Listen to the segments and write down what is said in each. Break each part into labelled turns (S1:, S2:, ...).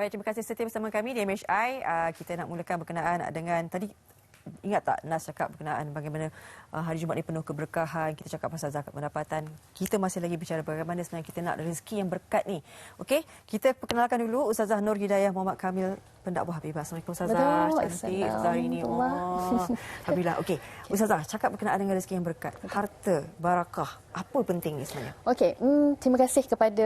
S1: Baik, terima kasih setia bersama kami di MHI. Kita nak mulakan berkenaan dengan tadi, ingat tak Nas cakap berkenaan bagaimana hari Jumaat ni penuh keberkahan. Kita cakap pasal zakat pendapatan. Kita masih lagi bicara bagaimana sebenarnya kita nak rezeki yang berkat ni. Okey, kita perkenalkan dulu Ustazah Nur Hidayah Muhammad Kamil, pendakwah Habibah. Assalamualaikum Ustazah. Cantik Ustazah hari ini. Oh, Alhamdulillah. Okey, Ustazah cakap berkenaan dengan rezeki yang berkat. Harta, barakah. Apa pentingnya sebenarnya?
S2: Okey, terima kasih kepada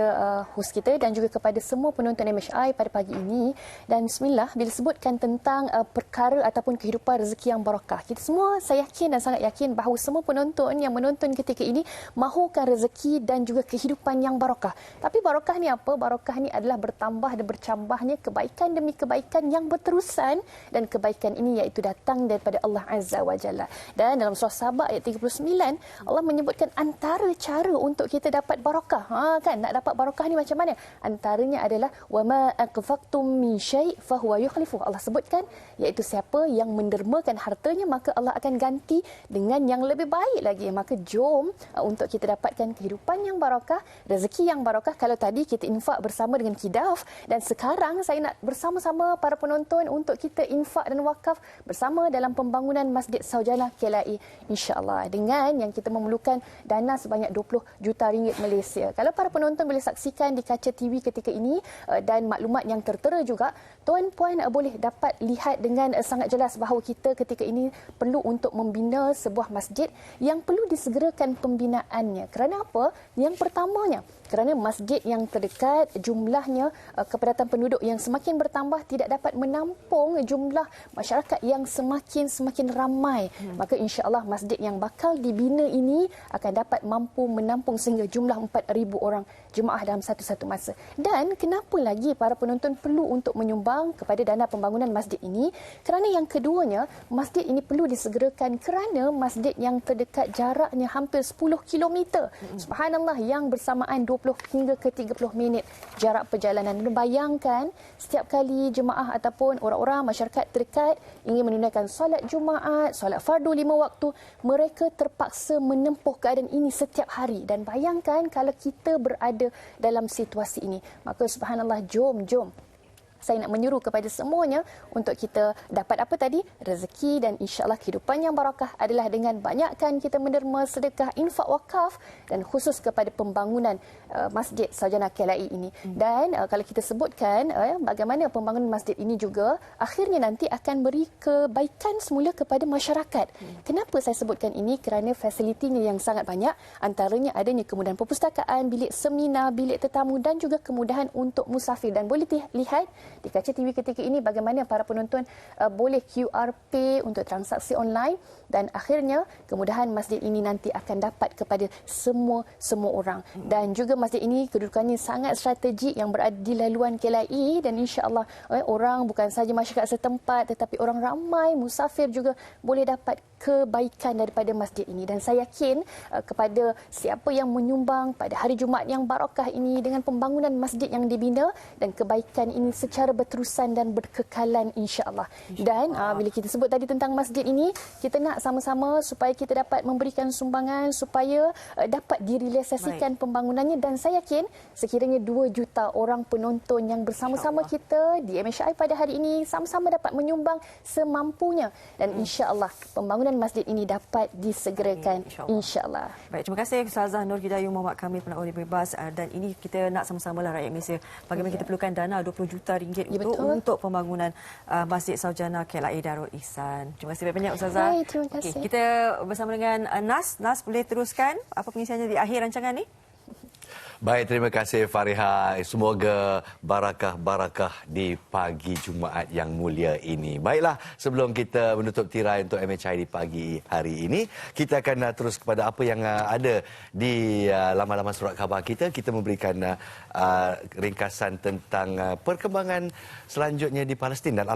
S2: host kita dan juga kepada semua penonton MHI pada pagi ini. Dan bismillah, bila sebutkan tentang perkara ataupun kehidupan rezeki yang barakah, kita semua, saya yakin dan sangat yakin bahawa semua penonton yang menonton ketika ini mahukan rezeki dan juga kehidupan yang barakah. Tapi barakah ni apa? Barakah ni adalah bertambah dan bercambahnya kebaikan demi kebaikan yang berterusan, dan kebaikan ini iaitu datang daripada Allah Azza wa Jalla. Dan dalam surah Sabah ayat 39, Allah menyebutkan antara cara untuk kita dapat barakah. Kan, nak dapat barakah ni macam mana? Antaranya adalah wama aqfaqtum min syai' fahuwa yukhlifu. Allah sebutkan iaitu siapa yang mendermakan hartanya, maka Allah akan ganti dengan yang lebih baik lagi. Maka jom untuk kita dapatkan kehidupan yang barakah, rezeki yang barakah. Kalau tadi kita infak bersama dengan Kidaf, dan sekarang saya nak bersama-sama para penonton untuk kita infak dan wakaf bersama dalam pembangunan Masjid Saujana KLIA, insya-Allah, dengan yang kita memerlukan dana sebanyak 20 juta ringgit Malaysia. Kalau para penonton boleh saksikan di kaca TV ketika ini dan maklumat yang tertera juga, tuan-puan boleh dapat lihat dengan sangat jelas bahawa kita ketika ini perlu untuk membina sebuah masjid yang perlu disegerakan pembinaannya. Kerana apa? Yang pertamanya, kerana masjid yang terdekat jumlahnya kepadatan penduduk yang semakin bertambah tidak dapat menampung jumlah masyarakat yang semakin ramai. Maka insya-Allah masjid yang bakal dibina ini akan dapat mampu menampung sehingga jumlah 4,000 orang jemaah dalam satu masa. Dan kenapa lagi para penonton perlu untuk menyumbang kepada dana pembangunan masjid ini? Kerana yang keduanya, masjid ini perlu disegerakan kerana masjid yang terdekat jaraknya hampir 10 km. Subhanallah, yang bersamaan 20 hingga ke 30 minit jarak perjalanan. Bayangkan setiap kali jemaah ataupun orang-orang masyarakat terdekat ingin menunaikan solat Jumaat, solat fardu 5 waktu, mereka terpaksa menempuh keadaan ini setiap hari. Dan bayangkan kalau kita berada dalam situasi ini. Maka subhanallah, jom saya nak menyuruh kepada semuanya untuk kita dapat apa tadi? Rezeki, dan insya-Allah kehidupan yang barakah adalah dengan banyakkan kita menderma sedekah, infak, wakaf, dan khusus kepada pembangunan Masjid Saujana KLIA ini. Dan kalau kita sebutkan bagaimana pembangunan masjid ini juga akhirnya nanti akan beri kebaikan semula kepada masyarakat. Kenapa saya sebutkan ini? Kerana fasilitinya yang sangat banyak, antaranya adanya kemudahan perpustakaan, bilik seminar, bilik tetamu, dan juga kemudahan untuk musafir. Dan boleh lihat di kaca TV ketika ini bagaimana para penonton boleh QR Pay untuk transaksi online, dan akhirnya kemudahan masjid ini nanti akan dapat kepada semua orang. Dan juga masjid ini kedudukannya sangat strategik yang berada di laluan KLIA, dan insya-Allah orang bukan sahaja masyarakat setempat tetapi orang ramai musafir juga boleh dapat kebaikan daripada masjid ini. Dan saya yakin kepada siapa yang menyumbang pada hari Jumaat yang barakah ini dengan pembangunan masjid yang dibina, dan kebaikan ini secara berterusan dan berkekalan insya-Allah. Dan bila kita sebut tadi tentang masjid ini, kita nak sama-sama supaya kita dapat memberikan sumbangan supaya dapat direalisasikan pembangunannya. Dan saya yakin sekiranya 2 juta orang penonton yang bersama-sama kita di MHI pada hari ini sama-sama dapat menyumbang semampunya, dan insya-Allah pembangunan masjid ini dapat disegerakan insya-Allah.
S1: Baik, terima kasih Ustazah Nur Hidayah Muhammad Kamil, pendakwah bebas. Dan ini kita nak sama-sama lah rakyat Malaysia bagaimana kita perlukan dana 20 juta ringgit untuk pembangunan Masjid Saujana KLIA Darul Ihsan. Terima kasih banyak Ustazah.
S2: Terima kasih.
S1: Okey, kita bersama dengan Nas. Nas, boleh teruskan apa pengisiannya di akhir rancangan ni?
S3: Baik, terima kasih Fariha. Semoga barakah-barakah di pagi Jumaat yang mulia ini. Baiklah, sebelum kita menutup tirai untuk MHI di pagi hari ini, kita akan terus kepada apa yang ada di laman-laman surat khabar kita. Kita memberikan ringkasan tentang perkembangan selanjutnya di Palestin dan